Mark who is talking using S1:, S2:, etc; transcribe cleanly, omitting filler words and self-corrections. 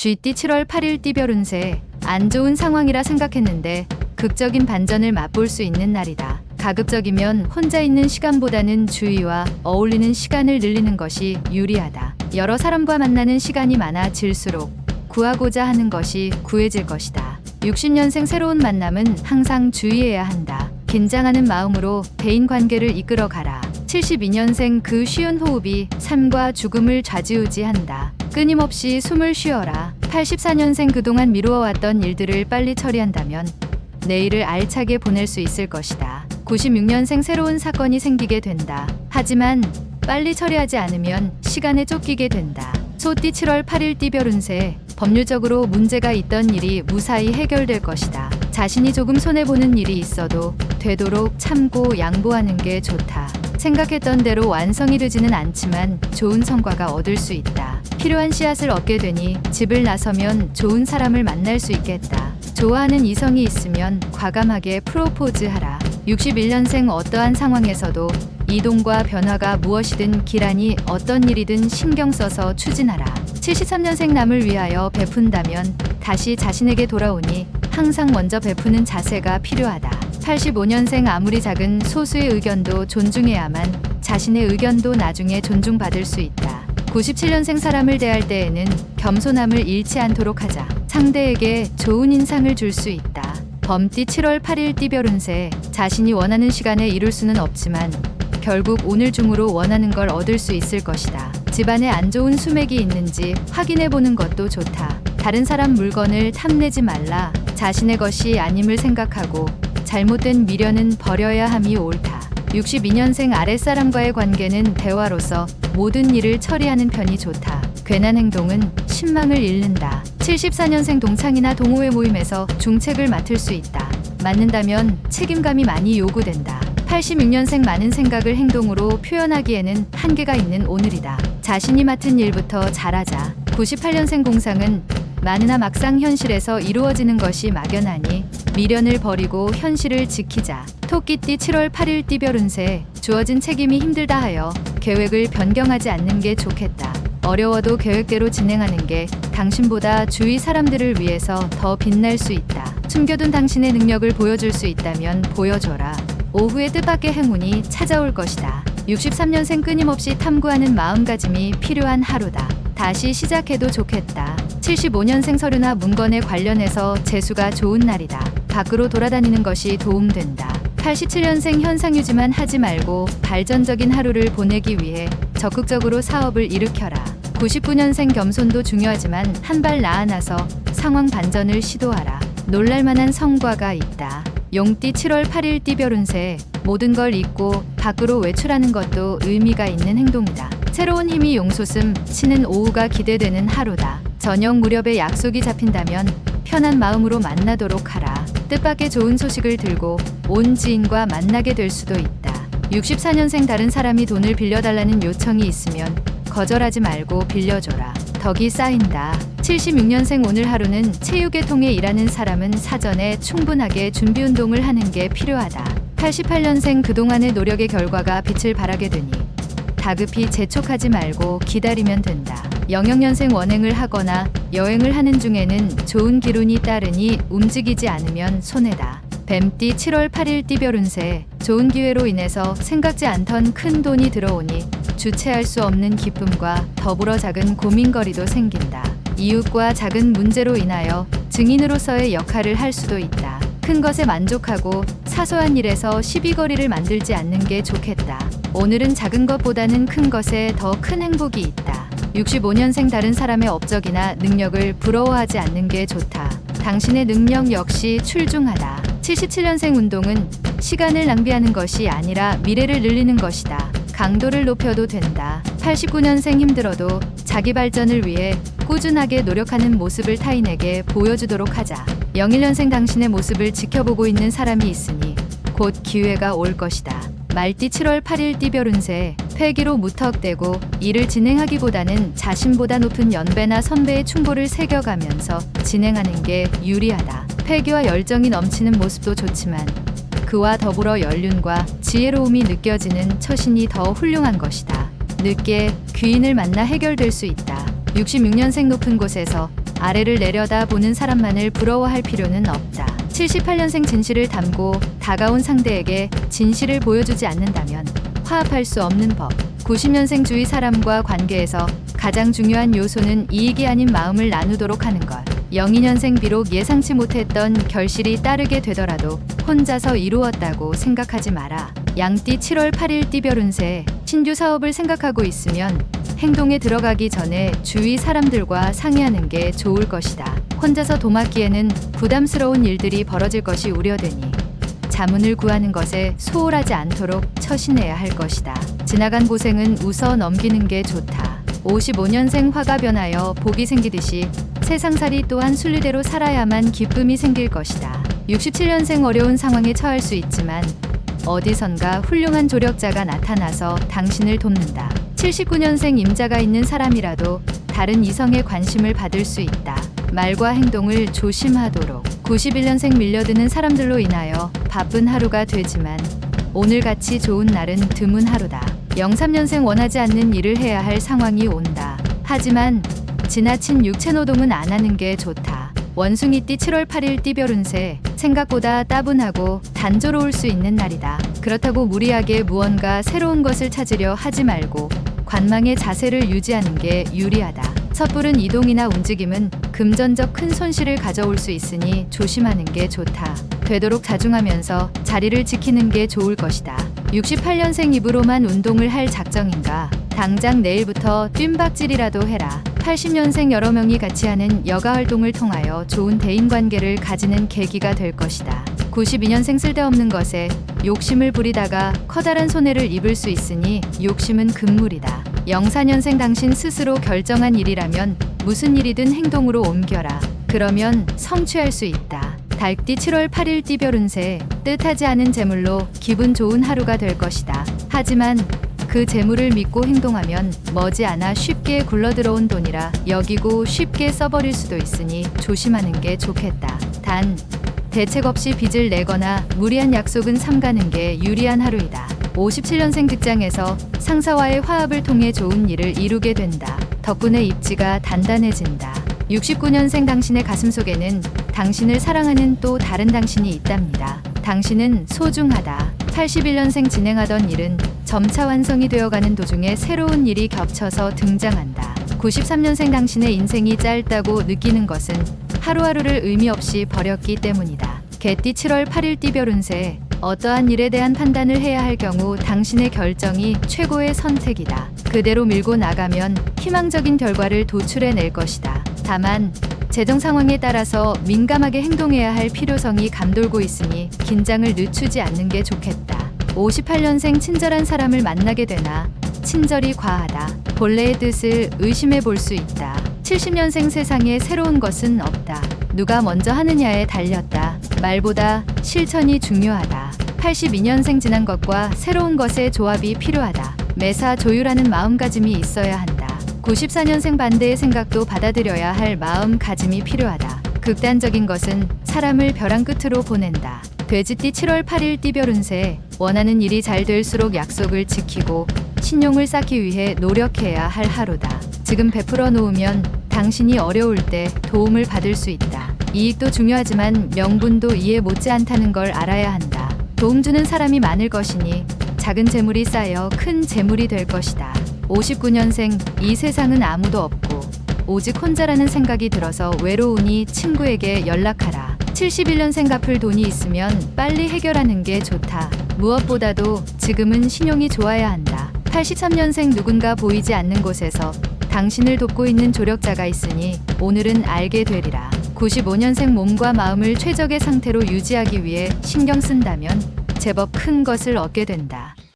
S1: 쥐띠 7월 8일 띠별 운세. 안 좋은 상황이라 생각했는데 극적인 반전을 맛볼 수 있는 날이다. 가급적이면 혼자 있는 시간보다는 주위와 어울리는 시간을 늘리는 것이 유리하다. 여러 사람과 만나는 시간이 많아질수록 구하고자 하는 것이 구해질 것이다. 60년생 새로운 만남은 항상 주의해야 한다. 긴장하는 마음으로 대인 관계를 이끌어가라. 72년생 그 쉬운 호흡이 삶과 죽음을 좌지우지한다. 끊임없이 숨을 쉬어라. 84년생 그동안 미루어왔던 일들을 빨리 처리한다면 내일을 알차게 보낼 수 있을 것이다. 96년생 새로운 사건이 생기게 된다. 하지만 빨리 처리하지 않으면 시간에 쫓기게 된다. 소띠 7월 8일 띠별 운세. 법률적으로 문제가 있던 일이 무사히 해결될 것이다. 자신이 조금 손해보는 일이 있어도 되도록 참고 양보하는 게 좋다. 생각했던 대로 완성이 되지는 않지만 좋은 성과가 얻을 수 있다. 필요한 씨앗을 얻게 되니 집을 나서면 좋은 사람을 만날 수 있겠다. 좋아하는 이성이 있으면 과감하게 프로포즈하라. 61년생 어떠한 상황에서도 이동과 변화가 무엇이든 기란이 어떤 일이든 신경 써서 추진하라. 73년생 남을 위하여 베푼다면 다시 자신에게 돌아오니 항상 먼저 베푸는 자세가 필요하다. 85년생 아무리 작은 소수의 의견도 존중해야만 자신의 의견도 나중에 존중받을 수 있다. 97년생 사람을 대할 때에는 겸손함을 잃지 않도록 하자. 상대에게 좋은 인상을 줄 수 있다. 범띠 7월 8일 띠별 운세. 자신이 원하는 시간에 이룰 수는 없지만 결국 오늘 중으로 원하는 걸 얻을 수 있을 것이다. 집안에 안 좋은 수맥이 있는지 확인해 보는 것도 좋다. 다른 사람 물건을 탐내지 말라. 자신의 것이 아님을 생각하고 잘못된 미련은 버려야 함이 옳다. 62년생 아랫사람과의 관계는 대화로서 모든 일을 처리하는 편이 좋다. 괜한 행동은 신망을 잃는다. 74년생 동창이나 동호회 모임에서 중책을 맡을 수 있다. 맡는다면 책임감이 많이 요구된다. 86년생 많은 생각을 행동으로 표현하기에는 한계가 있는 오늘이다. 자신이 맡은 일부터 잘하자. 98년생 공상은 많으나 막상 현실에서 이루어지는 것이 막연하니 미련을 버리고 현실을 지키자. 토끼띠 7월 8일 띠별 운세. 주어진 책임이 힘들다 하여 계획을 변경하지 않는 게 좋겠다. 어려워도 계획대로 진행하는 게 당신보다 주위 사람들을 위해서 더 빛날 수 있다. 숨겨둔 당신의 능력을 보여줄 수 있다면 보여줘라. 오후에 뜻밖의 행운이 찾아올 것이다. 63년생 끊임없이 탐구하는 마음가짐이 필요한 하루다. 다시 시작해도 좋겠다. 75년생 서류나 문건에 관련해서 재수가 좋은 날이다. 밖으로 돌아다니는 것이 도움된다. 87년생 현상유지만 하지 말고 발전적인 하루를 보내기 위해 적극적으로 사업을 일으켜라. 99년생 겸손도 중요하지만 한 발 나아나서 상황 반전을 시도하라. 놀랄만한 성과가 있다. 용띠 7월 8일 띠별 운세. 모든 걸 잊고 밖으로 외출하는 것도 의미가 있는 행동이다. 새로운 힘이 용솟음 치는 오후가 기대되는 하루다. 저녁 무렵에 약속이 잡힌다면 편한 마음으로 만나도록 하라. 뜻밖의 좋은 소식을 들고 온 지인과 만나게 될 수도 있다. 64년생 다른 사람이 돈을 빌려달라는 요청이 있으면 거절하지 말고 빌려줘라. 덕이 쌓인다. 76년생 오늘 하루는 체육계 통해 일하는 사람은 사전에 충분하게 준비 운동을 하는 게 필요하다. 88년생 그동안의 노력의 결과가 빛을 발하게 되니 다급히 재촉하지 말고 기다리면 된다. 00년생 원행을 하거나 여행을 하는 중에는 좋은 기운이 따르니 움직이지 않으면 손해다. 뱀띠 7월 8일 띠별 운세. 좋은 기회로 인해서 생각지 않던 큰 돈이 들어오니 주체할 수 없는 기쁨과 더불어 작은 고민거리도 생긴다. 이웃과 작은 문제로 인하여 증인으로서의 역할을 할 수도 있다. 큰 것에 만족하고 사소한 일에서 시비거리를 만들지 않는 게 좋겠다. 오늘은 작은 것보다는 큰 것에 더 큰 행복이 있다. 65년생 다른 사람의 업적이나 능력을 부러워하지 않는 게 좋다. 당신의 능력 역시 출중하다. 77년생 운동은 시간을 낭비하는 것이 아니라 미래를 늘리는 것이다. 강도를 높여도 된다. 89년생 힘들어도 자기 발전을 위해 꾸준하게 노력하는 모습을 타인에게 보여주도록 하자. 01년생 당신의 모습을 지켜보고 있는 사람이 있으니 곧 기회가 올 것이다. 말띠 7월 8일 띠별 운세. 패기로 무턱대고 일을 진행하기보다는 자신보다 높은 연배나 선배의 충고를 새겨가면서 진행하는 게 유리하다. 패기와 열정이 넘치는 모습도 좋지만 그와 더불어 연륜과 지혜로움이 느껴지는 처신이 더 훌륭한 것이다. 늦게 귀인을 만나 해결될 수 있다. 66년생 높은 곳에서 아래를 내려다보는 사람만을 부러워할 필요는 없다. 78년생 진실을 담고 다가온 상대에게 진실을 보여주지 않는다면 화합할 수 없는 법. 90년생 주위 사람과 관계에서 가장 중요한 요소는 이익이 아닌 마음을 나누도록 하는 것. 02년생 비록 예상치 못했던 결실이 따르게 되더라도 혼자서 이루었다고 생각하지 마라. 양띠 7월 8일 띠별 운세. 신규 사업을 생각하고 있으면 행동에 들어가기 전에 주위 사람들과 상의하는 게 좋을 것이다. 혼자서 도맡기에는 부담스러운 일들이 벌어질 것이 우려되니 자문을 구하는 것에 소홀하지 않도록 처신해야 할 것이다. 지나간 고생은 웃어 넘기는 게 좋다. 55년생 화가 변하여 복이 생기듯이 세상살이 또한 순리대로 살아야만 기쁨이 생길 것이다. 67년생 어려운 상황에 처할 수 있지만 어디선가 훌륭한 조력자가 나타나서 당신을 돕는다. 79년생 임자가 있는 사람이라도 다른 이성의 관심을 받을 수 있다. 말과 행동을 조심하도록. 91년생 밀려드는 사람들로 인하여 바쁜 하루가 되지만 오늘같이 좋은 날은 드문 하루다. 03년생 원하지 않는 일을 해야 할 상황이 온다. 하지만 지나친 육체노동은 안 하는 게 좋다. 원숭이띠 7월 8일 띠별 운세. 생각보다 따분하고 단조로울 수 있는 날이다. 그렇다고 무리하게 무언가 새로운 것을 찾으려 하지 말고 관망의 자세를 유지하는 게 유리하다. 섣부른 이동이나 움직임은 금전적 큰 손실을 가져올 수 있으니 조심하는 게 좋다. 되도록 자중하면서 자리를 지키는 게 좋을 것이다. 68년생 입으로만 운동을 할 작정인가? 당장 내일부터 뜀박질이라도 해라. 80년생 여러 명이 같이 하는 여가 활동을 통하여 좋은 대인관계를 가지는 계기가 될 것이다. 92년생 쓸데없는 것에 욕심을 부리다가 커다란 손해를 입을 수 있으니 욕심은 금물이다. 04년생 당신 스스로 결정한 일이라면 무슨 일이든 행동으로 옮겨라. 그러면 성취할 수 있다. 달띠 7월 8일 띠별 운세. 뜻하지 않은 재물로 기분 좋은 하루가 될 것이다. 하지만 그 재물을 믿고 행동하면 머지않아 쉽게 굴러들어온 돈이라 여기고 쉽게 써버릴 수도 있으니 조심하는 게 좋겠다. 단 대책 없이 빚을 내거나 무리한 약속은 삼가는 게 유리한 하루이다. 57년생 직장에서 상사와의 화합을 통해 좋은 일을 이루게 된다. 덕분에 입지가 단단해진다. 69년생 당신의 가슴속에는 당신을 사랑하는 또 다른 당신이 있답니다. 당신은 소중하다. 81년생 진행하던 일은 점차 완성이 되어가는 도중에 새로운 일이 겹쳐서 등장한다. 93년생 당신의 인생이 짧다고 느끼는 것은 하루하루를 의미 없이 버렸기 때문이다. 개띠 7월 8일 띠별 운세. 어떠한 일에 대한 판단을 해야 할 경우 당신의 결정이 최고의 선택이다. 그대로 밀고 나가면 희망적인 결과를 도출해낼 것이다. 다만 재정 상황에 따라서 민감하게 행동해야 할 필요성이 감돌고 있으니 긴장을 늦추지 않는 게 좋겠다. 58년생 친절한 사람을 만나게 되나 친절이 과하다. 본래의 뜻을 의심해 볼 수 있다. 70년생 세상에 새로운 것은 없다. 누가 먼저 하느냐에 달렸다. 말보다 실천이 중요하다. 82년생 지난 것과 새로운 것의 조합이 필요하다. 매사 조율하는 마음가짐이 있어야 한다. 94년생 반대의 생각도 받아들여야 할 마음가짐이 필요하다. 극단적인 것은 사람을 벼랑 끝으로 보낸다. 돼지띠 7월 8일 띠별 운세. 원하는 일이 잘 될수록 약속을 지키고 신용을 쌓기 위해 노력해야 할 하루다. 지금 베풀어 놓으면 당신이 어려울 때 도움을 받을 수 있다. 이익도 중요하지만 명분도 이에 못지않다는 걸 알아야 한다. 도움 주는 사람이 많을 것이니 작은 재물이 쌓여 큰 재물이 될 것이다. 59년생 이 세상은 아무도 없고 오직 혼자라는 생각이 들어서 외로우니 친구에게 연락하라. 71년생 갚을 돈이 있으면 빨리 해결하는 게 좋다. 무엇보다도 지금은 신용이 좋아야 한다. 83년생 누군가 보이지 않는 곳에서 당신을 돕고 있는 조력자가 있으니 오늘은 알게 되리라. 95년생 몸과 마음을 최적의 상태로 유지하기 위해 신경 쓴다면 제법 큰 것을 얻게 된다.